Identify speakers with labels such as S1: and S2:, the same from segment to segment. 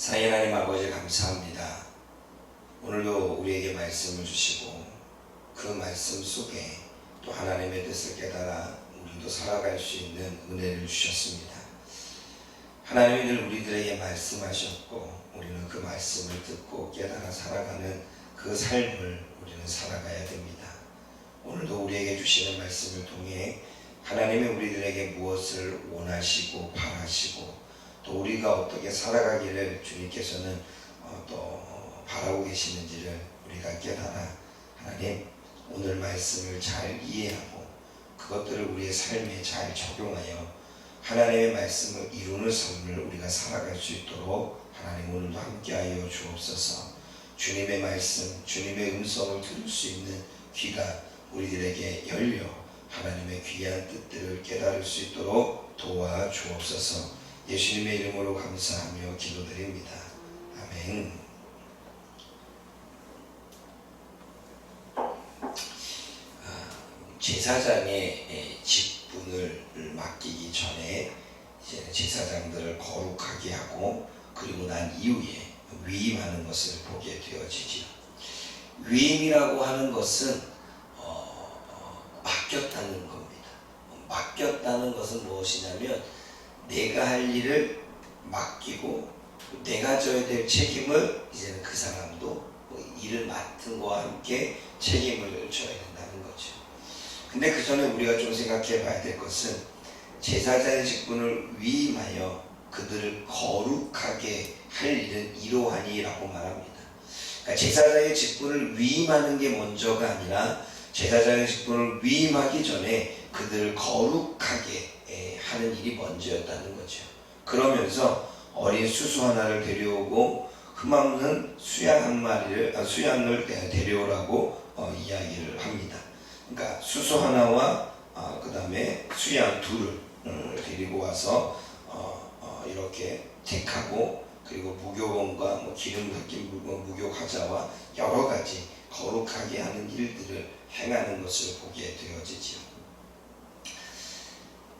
S1: 사랑의 하나님 아버지 감사합니다. 오늘도 우리에게 말씀을 주시고 그 말씀 속에 또 하나님의 뜻을 깨달아 우리도 살아갈 수 있는 은혜를 주셨습니다. 하나님이 늘 우리들에게 말씀하셨고 우리는 그 말씀을 듣고 깨달아 살아가는 그 삶을 우리는 살아가야 됩니다. 오늘도 우리에게 주시는 말씀을 통해 하나님이 우리들에게 무엇을 원하시고 바라시고 또 우리가 어떻게 살아가기를 주님께서는 또 바라고 계시는지를 우리가 깨달아 하나님 오늘 말씀을 잘 이해하고 그것들을 우리의 삶에 잘 적용하여 하나님의 말씀을 이루는 삶을 우리가 살아갈 수 있도록 하나님 오늘도 함께하여 주옵소서. 주님의 말씀, 주님의 음성을 들을 수 있는 귀가 우리들에게 열려 하나님의 귀한 뜻들을 깨달을 수 있도록 도와주옵소서. 예수님의 이름으로 감사하며 기도드립니다. 아멘. 제사장의 직분을 맡기기 전에 이제 제사장들을 거룩하게 하고 그리고 난 이후에 위임하는 것을 보게 되어지죠. 위임이라고 하는 것은 맡겼다는 겁니다. 맡겼다는 것은 무엇이냐면 내가 할 일을 맡기고 내가 져야 될 책임을 이제는 그 사람도 일을 맡은 거와 함께 책임을 져야 된다는 거죠. 근데 그 전에 우리가 좀 생각해 봐야 될 것은 제사장의 직분을 위임하여 그들을 거룩하게 할 일은 이러하니라고 말합니다. 그러니까 제사장의 직분을 위임하는 게 먼저가 아니라 제사장의 직분을 위임하기 전에 그들을 거룩하게 하는 일이 먼저였다는 거죠. 그러면서 어린 수수 하나를 데려오고 흠없는 수양을 데려오라고 이야기를 합니다. 그러니까 수수 하나와 그 다음에 수양 둘을 데리고 와서 이렇게 택하고 그리고 무교원과 기름 닦인 무교과자와 여러 가지 거룩하게 하는 일들을 행하는 것을 보게 되어지죠.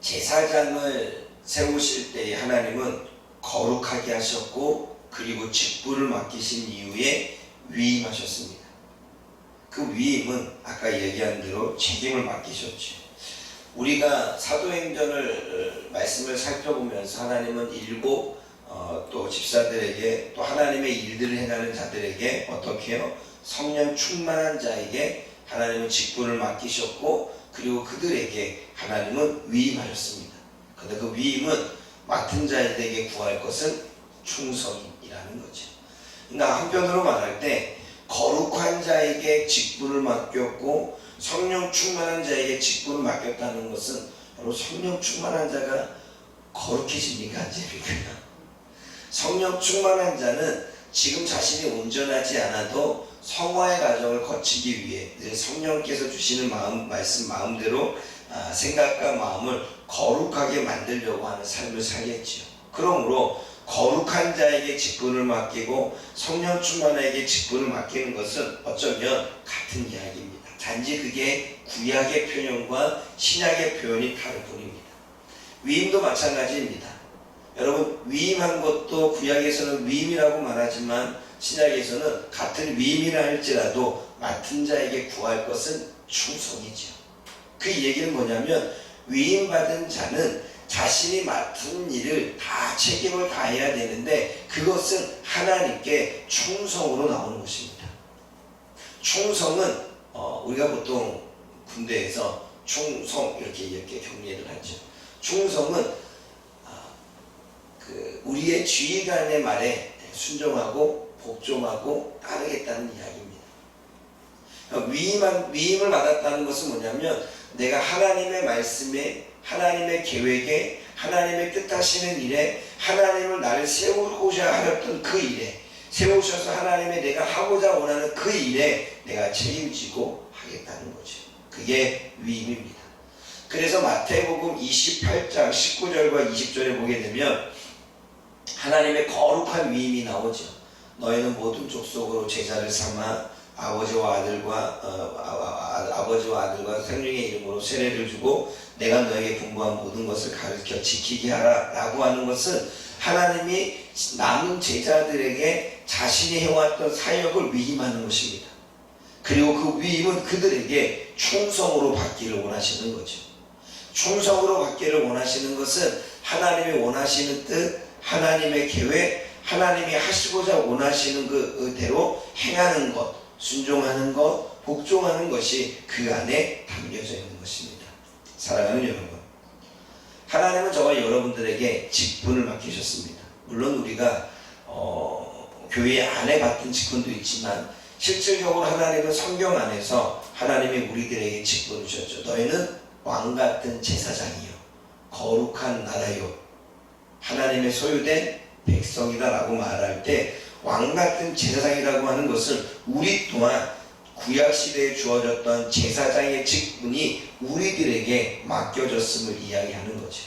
S1: 제사장을 세우실 때 하나님은 거룩하게 하셨고 그리고 직분을 맡기신 이후에 위임하셨습니다. 그 위임은 아까 얘기한 대로 책임을 맡기셨죠. 우리가 사도행전을 말씀을 살펴보면서 하나님은 일곱 또 집사들에게 또 하나님의 일들을 행하는 자들에게 어떻게 해요? 성령 충만한 자에게 하나님은 직분을 맡기셨고 그리고 그들에게 하나님은 위임하셨습니다. 그런데 그 위임은 맡은 자에게 구할 것은 충성이라는 거죠. 그러니까 한편으로 말할 때 거룩한 자에게 직분을 맡겼고 성령 충만한 자에게 직분을 맡겼다는 것은 바로 성령 충만한 자가 거룩해집니까? 안 됩니까? 성령 충만한 자는 지금 자신이 온전하지 않아도 성화의 과정을 거치기 위해 성령께서 주시는 말씀 마음대로 생각과 마음을 거룩하게 만들려고 하는 삶을 살겠지요. 그러므로 거룩한 자에게 직분을 맡기고 성령 충만에게 직분을 맡기는 것은 어쩌면 같은 이야기입니다. 단지 그게 구약의 표현과 신약의 표현이 다를 뿐입니다. 위임도 마찬가지입니다. 여러분 위임한 것도 구약에서는 위임이라고 말하지만 신약에서는 같은 위임이라 할지라도 맡은 자에게 구할 것은 충성이죠. 그 얘기는 뭐냐면 위임받은 자는 자신이 맡은 일을 다 책임을 다해야 되는데 그것은 하나님께 충성으로 나오는 것입니다. 충성은 우리가 보통 군대에서 충성 이렇게 경례를 하죠. 충성은 우리의 지휘관의 말에 순종하고 복종하고 따르겠다는 이야기입니다. 위임을 받았다는 것은 뭐냐면 내가 하나님의 말씀에 하나님의 계획에 하나님의 뜻하시는 일에 하나님을 나를 세우고자 하였던 그 일에 세우셔서 하나님의 내가 하고자 원하는 그 일에 내가 책임지고 하겠다는 거죠. 그게 위임입니다. 그래서 마태복음 28장 19절과 20절에 보게 되면 하나님의 거룩한 위임이 나오죠. 너희는 모든 족속으로 제자를 삼아 아버지와 아들과 아버지와 아들과 성령의 이름으로 세례를 주고 내가 너에게 분부한 모든 것을 가르쳐 지키게 하라 라고 하는 것은 하나님이 남은 제자들에게 자신이 해왔던 사역을 위임하는 것입니다. 그리고 그 위임은 그들에게 충성으로 받기를 원하시는 거죠. 충성으로 받기를 원하시는 것은 하나님이 원하시는 뜻, 하나님의 계획, 하나님이 하시고자 원하시는 그대로 행하는 것, 순종하는 것, 복종하는 것이 그 안에 담겨져 있는 것입니다. 사랑하는 여러분, 하나님은 저와 여러분들에게 직분을 맡기셨습니다. 물론 우리가 교회 안에 받은 직분도 있지만 실질적으로 하나님은 성경 안에서 하나님이 우리들에게 직분을 주셨죠. 너희는 왕같은 제사장이요 거룩한 나라요 하나님의 소유된 백성이다 라고 말할 때 왕같은 제사장이라고 하는 것을 우리 또한 구약시대에 주어졌던 제사장의 직분이 우리들에게 맡겨졌음을 이야기하는 거죠.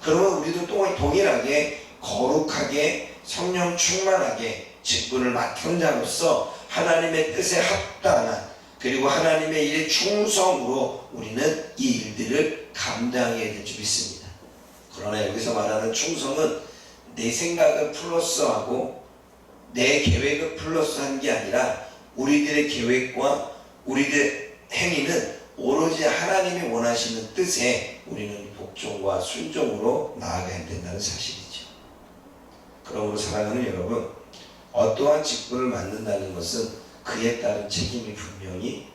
S1: 그러면 우리도 또 동일하게 거룩하게 성령 충만하게 직분을 맡은 자로서 하나님의 뜻에 합당한 그리고 하나님의 일에 충성으로 우리는 이 일들을 감당해야 될 줄 믿습니다. 그러나 여기서 말하는 충성은 내 생각을 플러스하고 내 계획을 플러스한 게 아니라 우리들의 계획과 우리들의 행위는 오로지 하나님이 원하시는 뜻에 우리는 복종과 순종으로 나아가야 된다는 사실이죠. 그러므로 사랑하는 여러분, 어떠한 직분을 맡는다는 것은 그에 따른 책임이 분명히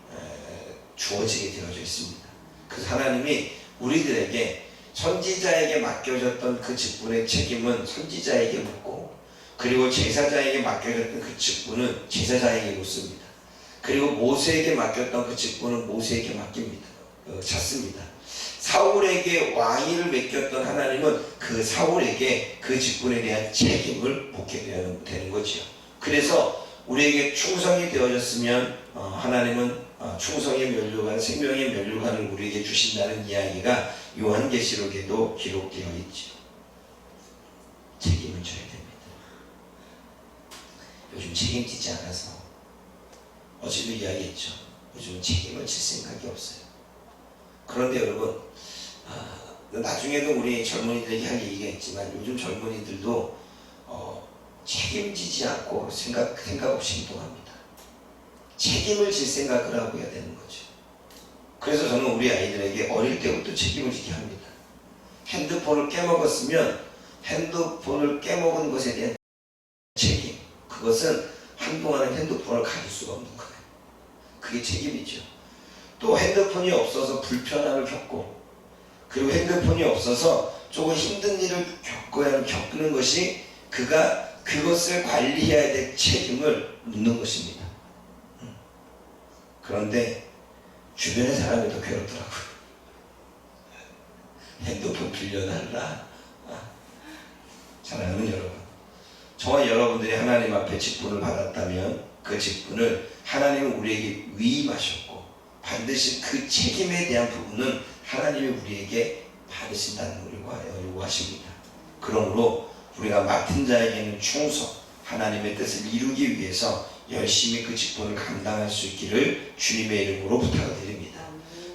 S1: 주어지게 되어져 있습니다. 그래서 하나님이 우리들에게 선지자에게 맡겨졌던 그 직분의 책임은 선지자에게 묻고 그리고 제사장에게 맡겨졌던 그 직분은 제사장에게 묻습니다. 그리고 모세에게 맡겼던 그 직분은 모세에게 맡깁니다. 찾습니다. 사울에게 왕위를 맡겼던 하나님은 그 사울에게 그 직분에 대한 책임을 묻게 되는 거죠. 그래서 우리에게 충성이 되어졌으면 하나님은 충성의 면류관, 생명의 면류관을 우리에게 주신다는 이야기가 요한계시록에도 기록되어 있죠. 책임을 져야 됩니다. 요즘 책임지지 않아서 어제도 이야기했죠. 요즘 책임을 질 생각이 없어요. 그런데 여러분, 나중에도 우리 젊은이들에게 할 얘기가 있지만 요즘 젊은이들도 책임지지 않고 생각 없이 행동합니다. 책임을 질 생각을 하고 해야 되는 거죠. 그래서 저는 우리 아이들에게 어릴 때부터 책임을 지게 합니다. 핸드폰을 깨먹었으면 핸드폰을 깨먹은 것에 대한 책임, 그것은 한동안은 핸드폰을 가질 수가 없는 거예요. 그게 책임이죠. 또 핸드폰이 없어서 불편함을 겪고 그리고 핸드폰이 없어서 조금 힘든 일을 겪는 것이 그가 그것을 관리해야 될 책임을 묻는 것입니다. 그런데 주변의 사람이 더 괴롭더라고요. 핸드폰 빌려달라. 사랑하는 여러분, 저와 여러분들이 하나님 앞에 직분을 받았다면 그 직분을 하나님은 우리에게 위임하셨고 반드시 그 책임에 대한 부분은 하나님이 우리에게 받으신다는 걸 요구하십니다. 그러므로 우리가 맡은 자에게는 충성, 하나님의 뜻을 이루기 위해서 열심히 그 직분을 감당할 수 있기를 주님의 이름으로 부탁을 드립니다.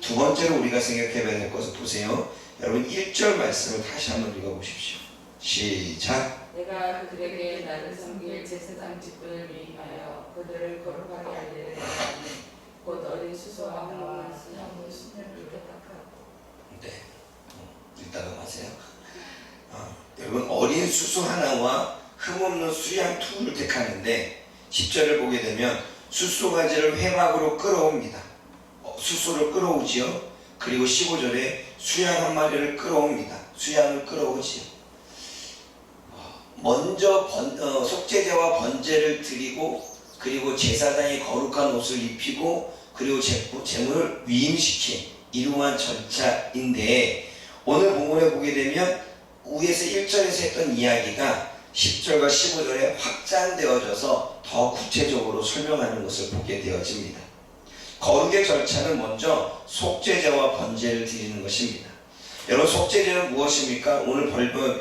S1: 두 번째로 우리가 생각해봐야 될 것을 보세요. 여러분 1절 말씀을 다시 한번 읽어보십시오. 시작.
S2: 내가 그들에게 나를 섬길 제사장 직분을 위임하여 그들을 거룩하게 하리라 하니 곧 어린 수소와 하나와 수염을 순혈을 택하고.
S1: 네, 이따가 하세요. 여러분 어린 수소 하나와 흠없는 수양 둘을 택하는데 10절을 보게 되면 숫소가지를 회막으로 끌어옵니다. 숫소를 끌어오지요. 그리고 15절에 수양 한 마리를 끌어옵니다. 수양을 끌어오지요. 먼저 속죄제와 번제를 드리고 그리고 제사장이 거룩한 옷을 입히고 그리고 제물을 위임시킨 이러한 절차인데 오늘 본문에 보게 되면 위에서 1절에서 했던 이야기가 10절과 15절에 확장되어져서 더 구체적으로 설명하는 것을 보게 되어집니다. 거룩의 절차는 먼저 속죄제와 번제를 드리는 것입니다. 여러분 속죄제는 무엇입니까? 오늘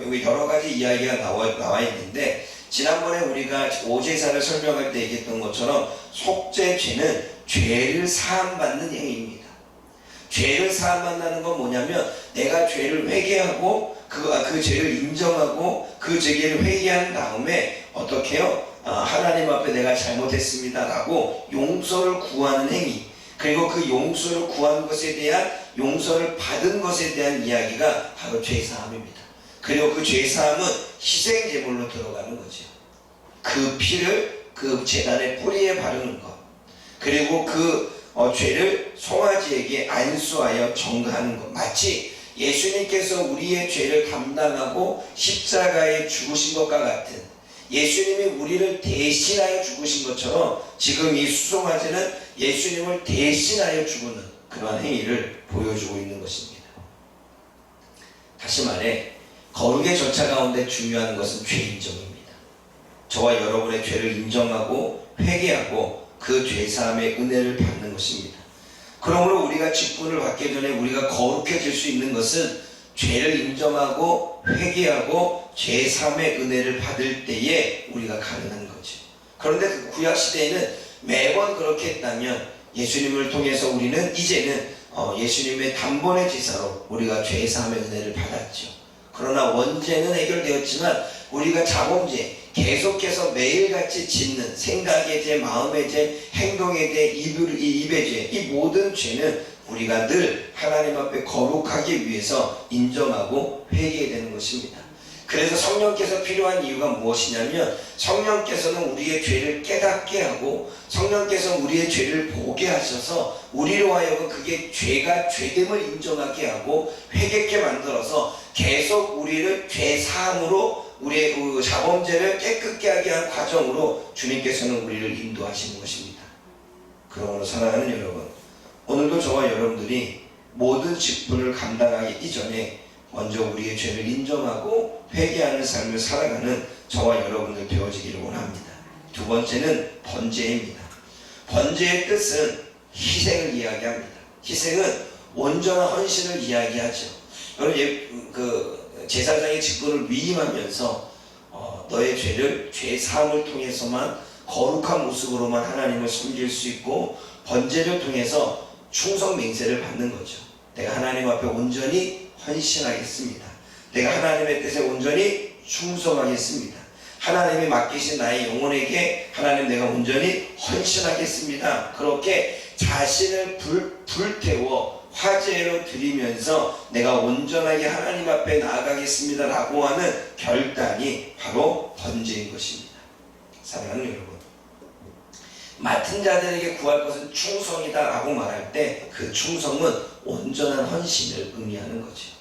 S1: 여기 여러 가지 이야기가 나와 있는데 지난번에 우리가 오제사를 설명할 때 얘기했던 것처럼 속죄제는 죄를 사함받는 행위입니다. 죄를 사함받는 건 뭐냐면 내가 죄를 회개하고 그 죄를 인정하고 그 죄를 회개한 다음에 어떻게 해요? 하나님 앞에 내가 잘못했습니다 라고 용서를 구하는 행위, 그리고 그 용서를 구한 것에 대한 용서를 받은 것에 대한 이야기가 바로 죄사함입니다. 그리고 그 죄사함은 희생제물로 들어가는 거죠. 그 피를 그 제단의 뿌리에 바르는 것, 그리고 그 죄를 송아지에게 안수하여 정가하는 것, 마치 예수님께서 우리의 죄를 담당하고 십자가에 죽으신 것과 같은, 예수님이 우리를 대신하여 죽으신 것처럼 지금 이 수송아지는 예수님을 대신하여 죽는 그러한 행위를 보여주고 있는 것입니다. 다시 말해 거룩의 절차 가운데 중요한 것은 죄 인정입니다. 저와 여러분의 죄를 인정하고 회개하고 그 죄사함의 은혜를 받는 것입니다. 그러므로 우리가 직분을 받기 전에 우리가 거룩해질 수 있는 것은 죄를 인정하고 회개하고 죄사함의 은혜를 받을 때에 우리가 가능한 거죠. 그런데 그 구약 시대에는 매번 그렇게 했다면 예수님을 통해서 우리는 이제는 예수님의 단번의 제사로 우리가 죄사함의 은혜를 받았죠. 그러나 원죄는 해결되었지만 우리가 자범죄, 계속해서 매일같이 짓는 생각의 죄, 마음의 죄, 행동의 죄, 입의 죄, 이 모든 죄는 우리가 늘 하나님 앞에 거룩하기 위해서 인정하고 회개되는 것입니다. 그래서 성령께서 필요한 이유가 무엇이냐면 성령께서는 우리의 죄를 깨닫게 하고 성령께서 우리의 죄를 보게 하셔서 우리로 하여금 그게 죄가 죄됨을 인정하게 하고 회개케 만들어서 계속 우리를 죄사함으로 우리의 그 자범죄를 깨끗게 하게 한 과정으로 주님께서는 우리를 인도하시는 것입니다. 그러므로 사랑하는 여러분, 오늘도 저와 여러분들이 모든 직분을 감당하기 이전에 먼저 우리의 죄를 인정하고 회개하는 삶을 살아가는 저와 여러분들 되어지기를 원합니다. 두 번째는 번제입니다. 번제의 뜻은 희생을 이야기합니다. 희생은 온전한 헌신을 이야기하죠. 여러분, 그 제사장의 직분을 위임하면서 너의 죄를 죄사함을 통해서만 거룩한 모습으로만 하나님을 섬길 수 있고 번제를 통해서 충성 맹세를 받는 거죠. 내가 하나님 앞에 온전히 헌신하겠습니다. 내가 하나님의 뜻에 온전히 충성하겠습니다. 하나님이 맡기신 나의 영혼에게 하나님 내가 온전히 헌신하겠습니다. 그렇게 자신을 불태워 화제로 드리면서 내가 온전하게 하나님 앞에 나아가겠습니다 라고 하는 결단이 바로 번제인 것입니다. 사랑하는 여러분, 맡은 자들에게 구할 것은 충성이다 라고 말할 때 그 충성은 온전한 헌신을 의미하는 거죠.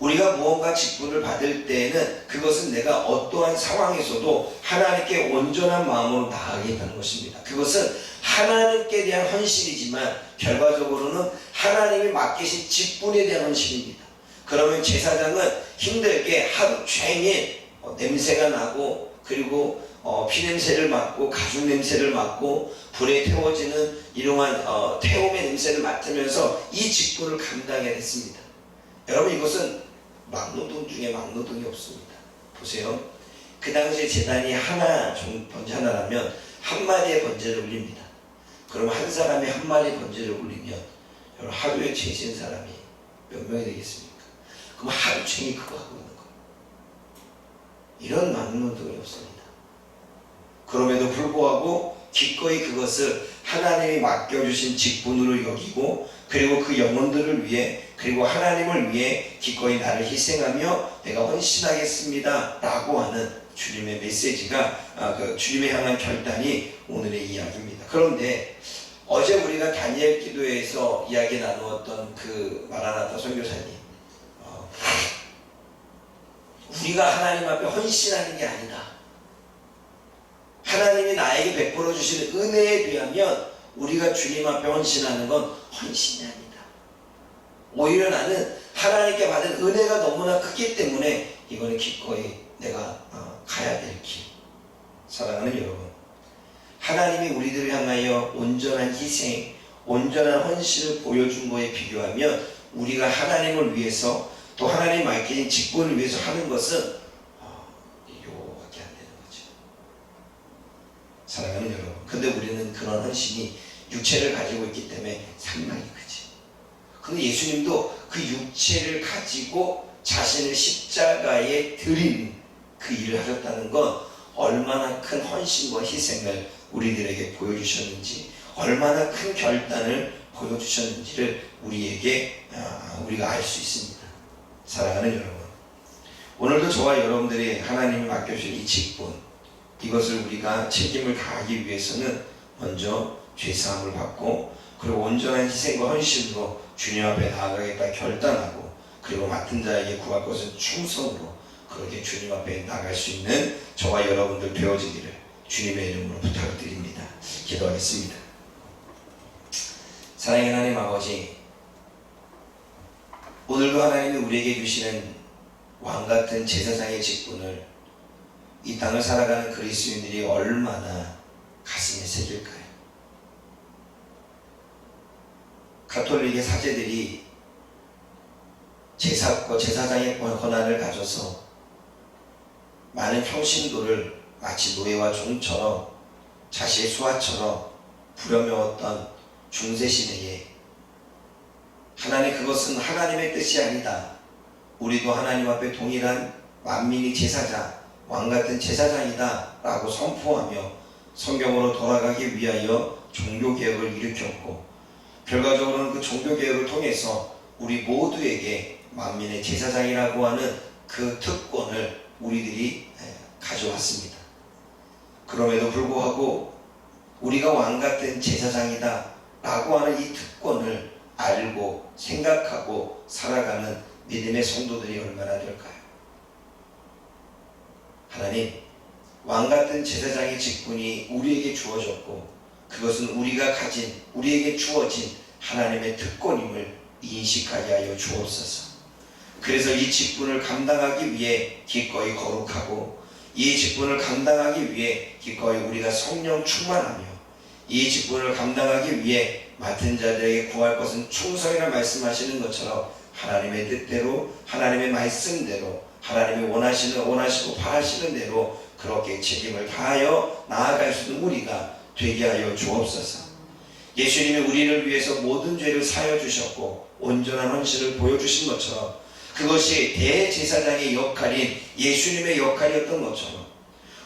S1: 우리가 무언가 직분을 받을 때에는 그것은 내가 어떠한 상황에서도 하나님께 온전한 마음으로 나아가겠다는 것입니다. 그것은 하나님께 대한 헌신이지만 결과적으로는 하나님이 맡기신 직분에 대한 헌신입니다. 그러면 제사장은 힘들게 하루 종일 냄새가 나고 그리고 피냄새를 맡고 가죽 냄새를 맡고 불에 태워지는 이러한 태움의 냄새를 맡으면서 이 직분을 감당해야 했습니다. 여러분, 이것은 막노동 중에 막노동이 없습니다. 보세요. 그 당시에 제단이 번제 하나라면 한 마리의 번제를 올립니다. 그러면 한 사람이 한 마리 번제를 올리면 여러분, 하루에 죄 지은 사람이 몇 명이 되겠습니까? 그럼 하루 종일 그거 하고 있는 거예요. 이런 막노동이 없습니다. 그럼에도 불구하고 기꺼이 그것을 하나님이 맡겨주신 직분으로 여기고 그리고 그 영혼들을 위해 그리고 하나님을 위해 기꺼이 나를 희생하며 내가 헌신하겠습니다 라고 하는 주님의 메시지가 주님의 향한 결단이 오늘의 이야기입니다. 그런데 어제 우리가 다니엘 기도회에서 이야기 나누었던 그 마라나타 선교사님, 우리가 하나님 앞에 헌신하는 게 아니다. 하나님이 나에게 베풀어 주시는 은혜에 비하면 우리가 주님 앞에 헌신하는 건 헌신이 아니다. 오히려 나는 하나님께 받은 은혜가 너무나 크기 때문에 이거는 기꺼이 내가 가야 될 길. 사랑하는 여러분, 하나님이 우리들을 향하여 온전한 희생, 온전한 헌신을 보여준 거에 비교하면 우리가 하나님을 위해서 또 하나님 맡긴 직분을 위해서 하는 것은 사랑하는 여러분, 근데 우리는 그런 헌신이 육체를 가지고 있기 때문에 상당히 크지. 근데 예수님도 그 육체를 가지고 자신을 십자가에 드린 그 일을 하셨다는 건 얼마나 큰 헌신과 희생을 우리들에게 보여주셨는지, 얼마나 큰 결단을 보여주셨는지를 우리가 알 수 있습니다. 사랑하는 여러분, 오늘도 저와 여러분들이 하나님이 맡겨주신 이 직분, 이것을 우리가 책임을 다하기 위해서는 먼저 죄사함을 받고, 그리고 온전한 희생과 헌신으로 주님 앞에 나아가겠다 결단하고, 그리고 맡은 자에게 구할 것은 충성으로 그렇게 주님 앞에 나갈 수 있는 저와 여러분들 되어지기를 주님의 이름으로 부탁을 드립니다. 기도하겠습니다. 사랑의 하나님 아버지, 오늘도 하나님이 우리에게 주시는 왕같은 제사장의 직분을 이 땅을 살아가는 그리스도인들이 얼마나 가슴에 새길까요? 가톨릭의 사제들이 제사장의 권한을 가져서 많은 평신도를 마치 노예와 종처럼, 자신의 수하처럼 부려매었던 중세시대에 하나님, 그것은 하나님의 뜻이 아니다. 우리도 하나님 앞에 동일한 만민의 제사장, 왕같은 제사장이다 라고 선포하며 성경으로 돌아가기 위하여 종교개혁을 일으켰고, 결과적으로는 그 종교개혁을 통해서 우리 모두에게 만민의 제사장이라고 하는 그 특권을 우리들이 가져왔습니다. 그럼에도 불구하고 우리가 왕같은 제사장이다 라고 하는 이 특권을 알고 생각하고 살아가는 믿음의 성도들이 얼마나 될까요? 하나님, 왕같은 제사장의 직분이 우리에게 주어졌고, 그것은 우리에게 주어진 하나님의 특권임을 인식하게 하여 주옵소서. 그래서 이 직분을 감당하기 위해 기꺼이 거룩하고, 이 직분을 감당하기 위해 기꺼이 우리가 성령 충만하며, 이 직분을 감당하기 위해 맡은 자들에게 구할 것은 충성이라 말씀하시는 것처럼 하나님의 뜻대로, 하나님의 말씀대로, 하나님이 원하시고 바라시는 대로 그렇게 책임을 다하여 나아갈 수 있는 우리가 되게 하여 주옵소서. 예수님이 우리를 위해서 모든 죄를 사여 주셨고 온전한 헌신을 보여주신 것처럼, 그것이 대제사장의 역할인 예수님의 역할이었던 것처럼,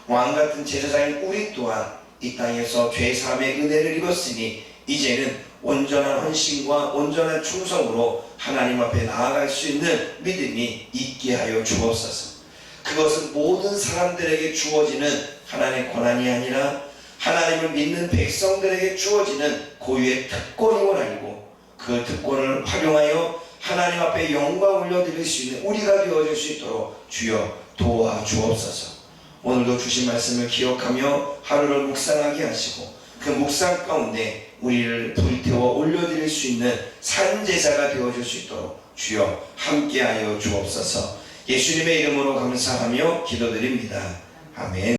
S1: 왕같은 제사장인 우리 또한 이 땅에서 죄사함의 은혜를 입었으니 이제는 온전한 헌신과 온전한 충성으로 하나님 앞에 나아갈 수 있는 믿음이 있게 하여 주옵소서. 그것은 모든 사람들에게 주어지는 하나님의 권한이 아니라 하나님을 믿는 백성들에게 주어지는 고유의 특권임을 알고, 그 특권을 활용하여 하나님 앞에 영광 올려드릴 수 있는 우리가 되어질 수 있도록 주여 도와주옵소서. 오늘도 주신 말씀을 기억하며 하루를 묵상하게 하시고, 그 묵상 가운데 우리를 불태워 올려드릴 수 있는 산제사가 되어줄 수 있도록 주여 함께하여 주옵소서. 예수님의 이름으로 감사하며 기도드립니다. 아멘.